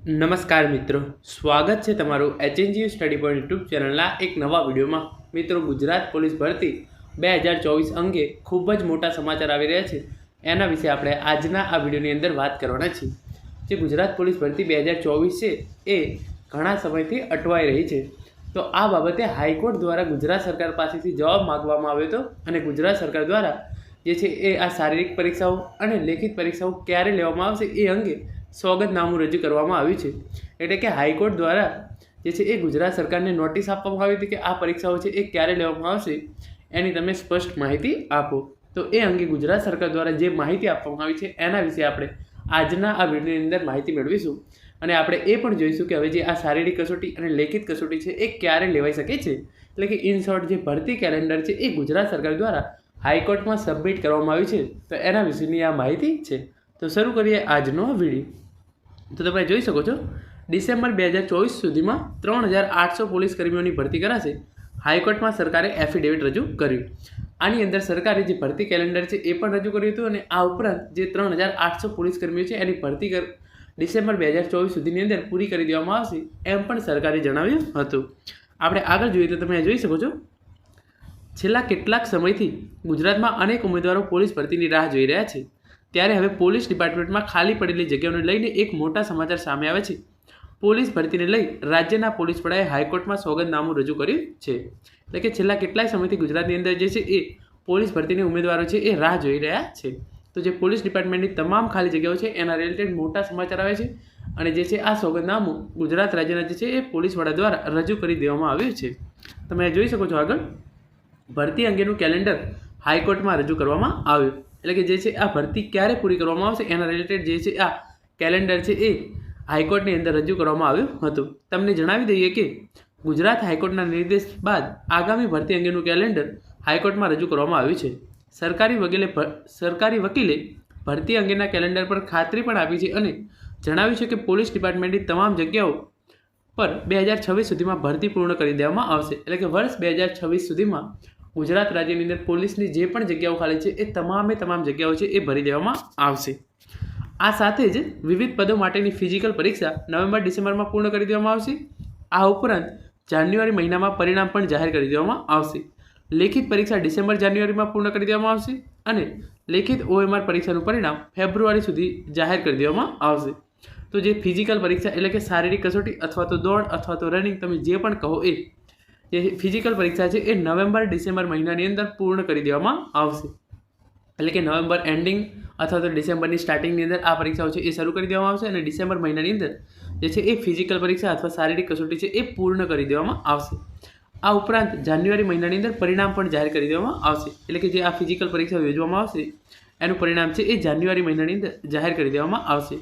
નમસ્કાર મિત્રો, સ્વાગત છે તમારું HNGU સ્ટડી પોઈન્ટ યુટ્યુબ ચેનલના એક નવા વિડીયોમાં। મિત્રો, ગુજરાત પોલીસ ભરતી 2024 અંગે ખૂબ જ મોટા સમાચાર આવી રહ્યા છે। એના વિશે આપણે આજના આ વિડીયોની અંદર વાત કરવાના છીએ। જે ગુજરાત પોલીસ ભરતી 2024 છે એ ઘણા સમયથી અટવાઈ રહી છે, તો આ બાબતે હાઈકોર્ટ દ્વારા ગુજરાત સરકાર પાસેથી જવાબ માગવામાં આવ્યો હતો અને ગુજરાત સરકાર દ્વારા જે છે એ આ શારીરિક પરીક્ષાઓ અને લેખિત પરીક્ષાઓ ક્યારે લેવામાં આવશે એ અંગે સોગંદનામું રજૂ કરવામાં આવ્યું છે। એટલે કે હાઈકોર્ટ દ્વારા જે છે એ ગુજરાત સરકારને નોટિસ આપવામાં આવી હતી કે આ પરીક્ષાઓ છે એ ક્યારે લેવામાં આવશે, એની તમે સ્પષ્ટ માહિતી આપો। તો એ અંગે ગુજરાત સરકાર દ્વારા જે માહિતી આપવામાં આવી છે એના વિશે આપણે આજના આ વિડીયોની અંદર માહિતી મેળવીશું અને આપણે એ પણ જોઈશું કે હવે જે આ શારીરિક કસોટી અને લેખિત કસોટી છે એ ક્યારે લેવાઈ શકે છે। એટલે કે ઇન શોર્ટ જે ભરતી કેલેન્ડર છે એ ગુજરાત સરકાર દ્વારા હાઈકોર્ટમાં સબમિટ કરવામાં આવ્યું છે, તો એના વિશેની આ માહિતી છે। તો શરૂ કરીએ આજનો વિડીયો। તો તમે જોઈ શકો છો, ડિસેમ્બર 2024 સુધીમાં 3800 પોલીસ કર્મીઓની ભરતી કરાશે। હાઈકોર્ટમાં સરકારે એફિડેવિટ રજૂ કર્યું। આની અંદર સરકારે જે ભરતી કેલેન્ડર છે એ પણ રજૂ કર્યું હતું અને આ ઉપરાંત જે 3800 પોલીસ કર્મીઓ છે એની ભરતી ડિસેમ્બર 2024 સુધીની અંદર પૂરી કરી દેવામાં આવશે એમ પણ સરકારે જણાવ્યું હતું। આપણે આગળ જોઈએ તો તમે જોઈ શકો છો, છેલ્લા કેટલાક સમયથી ગુજરાતમાં અનેક ઉમેદવારો પોલીસ ભરતીની રાહ જોઈ રહ્યા છે, ત્યારે હવે પોલીસ ડિપાર્ટમેન્ટમાં ખાલી પડેલી જગ્યાઓને લઈને એક મોટા સમાચાર સામે આવે છે। પોલીસ ભરતીને લઈ રાજ્યના પોલીસ વડાએ હાઈકોર્ટમાં સોગંદનામું રજૂ કર્યું છે। એટલે કે છેલ્લા કેટલાય સમયથી ગુજરાતની અંદર જે છે એ પોલીસ ભરતીના ઉમેદવારો છે એ રાહ જોઈ રહ્યા છે। તો જે પોલીસ ડિપાર્ટમેન્ટની તમામ ખાલી જગ્યાઓ છે એના રિલેટેડ મોટા સમાચાર આવે છે અને જે છે આ સોગંદનામું ગુજરાત રાજ્યના જે છે એ પોલીસ વડા દ્વારા રજૂ કરી દેવામાં આવ્યું છે। તમે જોઈ શકો છો, આગળ ભરતી અંગેનું કેલેન્ડર હાઈકોર્ટમાં રજૂ કરવામાં આવ્યું। એટલે કે જે છે આ ભરતી ક્યારે પૂરી કરવામાં આવશે એના રિલેટેડ જે છે આ કેલેન્ડર છે એ હાઈકોર્ટની અંદર રજૂ કરવામાં આવ્યું હતું। તમને જણાવી દઈએ કે ગુજરાત હાઈકોર્ટના નિર્દેશ બાદ આગામી ભરતી અંગેનું કેલેન્ડર હાઈકોર્ટમાં રજૂ કરવામાં આવ્યું છે। સરકારી વકીલે ભરતી અંગેના કેલેન્ડર પર ખાતરી પણ આપી છે અને જણાવ્યું છે કે પોલીસ ડિપાર્ટમેન્ટની તમામ જગ્યાઓ પર 2026 સુધીમાં ભરતી પૂર્ણ કરી દેવામાં આવશે। એટલે કે વર્ષ 2026 સુધીમાં ગુજરાત રાજ્યની અંદર પોલીસની જે પણ જગ્યાઓ ખાલી છે એ તમામ જગ્યાઓ છે એ ભરી દેવામાં આવશે। આ સાથે જ વિવિધ પદો માટેની ફિઝિકલ પરીક્ષા નવેમ્બર-ડિસેમ્બરમાં પૂર્ણ કરી દેવામાં આવશે। આ ઉપરાંત જાન્યુઆરી મહિનામાં પરિણામ પણ જાહેર કરી દેવામાં આવશે। લેખિત પરીક્ષા ડિસેમ્બર-જાન્યુઆરીમાં પૂર્ણ કરી દેવામાં આવશે અને લેખિત OMR પરીક્ષાનું પરિણામ ફેબ્રુઆરી સુધી જાહેર કરી દેવામાં આવશે। તો જે ફિઝિકલ પરીક્ષા એટલે કે શારીરિક કસોટી અથવા તો દોડ અથવા તો રનિંગ, તમે જે પણ કહો એ જે ફિઝિકલ પરીક્ષા છે એ નવેમ્બર-ડિસેમ્બર મહિનાની અંદર પૂર્ણ કરી દેવામાં આવશે। એટલે કે નવેમ્બર એન્ડિંગ અથવા તો ડિસેમ્બરની સ્ટાર્ટિંગની અંદર આ પરીક્ષાઓ છે એ શરૂ કરી દેવામાં આવશે અને ડિસેમ્બર મહિનાની અંદર જે છે એ ફિઝિકલ પરીક્ષા અથવા શારીરિક કસોટી છે એ પૂર્ણ કરી દેવામાં આવશે। આ ઉપરાંત જાન્યુઆરી મહિનાની અંદર પરિણામ પણ જાહેર કરી દેવામાં આવશે। એટલે કે જે આ ફિઝિકલ પરીક્ષા યોજવામાં આવશે એનું પરિણામ છે એ જાન્યુઆરી મહિનાની અંદર જાહેર કરી દેવામાં આવશે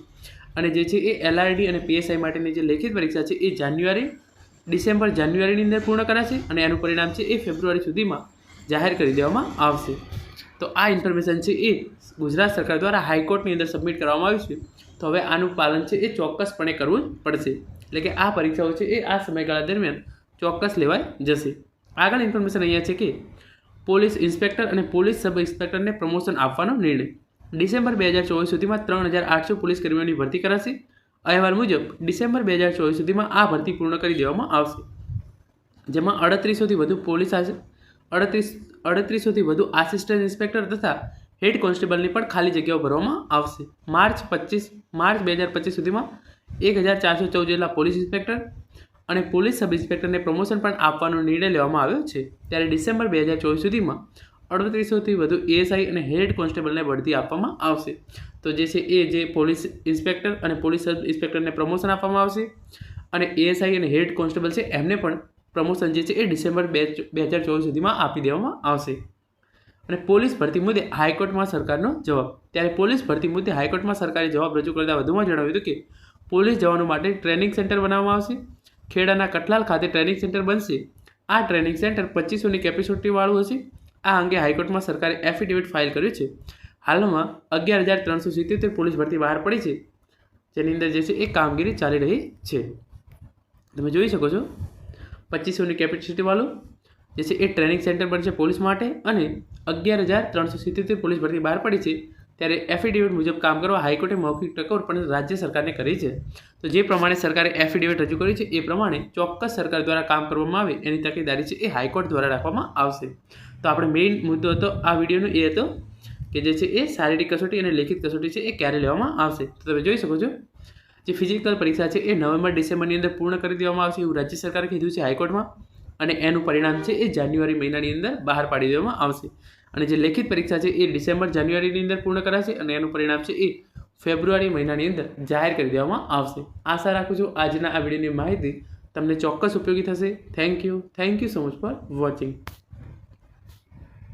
અને જે છે એ LRD અને PSI માટેની જે લેખિત પરીક્ષા છે એ ડિસેમ્બર-જાન્યુઆરીની અંદર પૂર્ણ કરાશે અને એનું પરિણામ છે એ ફેબ્રુઆરી સુધીમાં જાહેર કરી દેવામાં આવશે। તો આ ઇન્ફોર્મેશન છે એ ગુજરાત સરકાર દ્વારા હાઈકોર્ટની અંદર સબમિટ કરવામાં આવ્યું છે। તો હવે આનું પાલન છે એ ચોક્કસપણે કરવું જ પડશે। એટલે કે આ પરીક્ષાઓ છે એ આ સમયગાળા દરમિયાન ચોક્કસ લેવાઈ જશે। આગળ ઇન્ફોર્મેશન અહીંયા છે કે પોલીસ ઇન્સ્પેક્ટર અને પોલીસ સબ ઇન્સ્પેક્ટરને પ્રમોશન આપવાનો નિર્ણય। ડિસેમ્બર 2024 સુધીમાં 3800 પોલીસ કર્મીઓની ભરતી કરાશે। અહેવાલ મુજબ ડિસેમ્બર 2024 સુધીમાં આ ભરતી પૂર્ણ કરી દેવામાં આવશે, જેમાં 3800થી વધુ 3800થી વધુ આસિસ્ટન્ટ ઇન્સ્પેક્ટર તથા હેડ કોન્સ્ટેબલની પણ ખાલી જગ્યાઓ ભરવામાં આવશે। માર્ચ 2025 સુધીમાં 1414 જેટલા પોલીસ ઇન્સ્પેક્ટર અને પોલીસ સબ ઇન્સ્પેક્ટરને પ્રમોશન પણ આપવાનો નિર્ણય લેવામાં આવ્યો છે। ત્યારે ડિસેમ્બર 2024 સુધીમાં 3800થી વધુ ASI અને હેડ કોન્સ્ટેબલને બઢતી આપવામાં આવશે। તો જે છે એ જે પોલીસ ઇન્સ્પેક્ટર અને પોલીસ સબ ઇન્સ્પેક્ટરને પ્રમોશન આપવામાં આવશે અને ASI અને હેડ કોન્સ્ટેબલ છે એમને પણ પ્રમોશન જે છે એ ડિસેમ્બર 2024 સુધીમાં આપી દેવામાં આવશે। અને પોલીસ ભરતી મુદ્દે હાઈકોર્ટમાં સરકારનો જવાબ। ત્યારે પોલીસ ભરતી મુદ્દે હાઈકોર્ટમાં સરકારે જવાબ રજૂ કરતા વધુમાં જણાવ્યું હતું કે પોલીસ જવાનો માટે ટ્રેનિંગ સેન્ટર બનાવવામાં આવશે। ખેડાના કઠલાલ ખાતે ટ્રેનિંગ સેન્ટર બનશે। આ ટ્રેનિંગ સેન્ટર 2500ની કેપેસિટીવાળું હશે। આ અંગે હાઈકોર્ટમાં સરકારે એફિડેવિટ ફાઇલ કર્યું છે। હાલમાં 11,377 પોલીસ ભરતી બહાર પડી છે, જેની અંદર જે છે એ કામગીરી ચાલી રહી છે। તમે જોઈ શકો છો, 2500ની કેપેસિટીવાળું જે છે એ ટ્રેનિંગ સેન્ટર બનશે પોલીસ માટે અને 11,377 પોલીસ ભરતી બહાર પડી છે ત્યારે એફિડેવિટ મુજબ કામ કરવા હાઈકોર્ટે મૌખિક ટકોર પણ રાજ્ય સરકારને કરી છે. તો જે પ્રમાણે સરકારે એફિડેવિટ રજૂ કરી છે એ પ્રમાણે ચોક્કસ સરકાર દ્વારા કામ કરવામાં આવે એની તકેદારી છે એ હાઈકોર્ટ દ્વારા રાખવામાં આવશે. તો આપણે મેઇન મુદ્દો હતો આ વિડીયોનો એ હતો કે જે છે એ શારીરિક કસોટી અને લેખિત કસોટી છે એ ક્યારે લેવામાં આવશે. તો તમે જોઈ શકો છો જે ફિઝિકલ પરીક્ષા છે એ નવેમ્બર-ડિસેમ્બરની અંદર પૂર્ણ કરી દેવામાં આવશે એવું રાજ્ય સરકારે કીધું છે હાઈકોર્ટમાં, અને એનું પરિણામ છે એ જાન્યુઆરી મહિનાની અંદર બહાર પાડી દેવામાં આવશે. અને જે લેખિત પરીક્ષા છે એ ડિસેમ્બર-જાન્યુઆરીની અંદર પૂર્ણ કરાશે અને એનું પરિણામ છે એ ફેબ્રુઆરી મહિનાની અંદર જાહેર કરી દેવામાં આવશે. આશા રાખું છું આજના આ વિડીયોની માહિતી તમને ચોક્કસ ઉપયોગી થશે. Thank you so much for watching.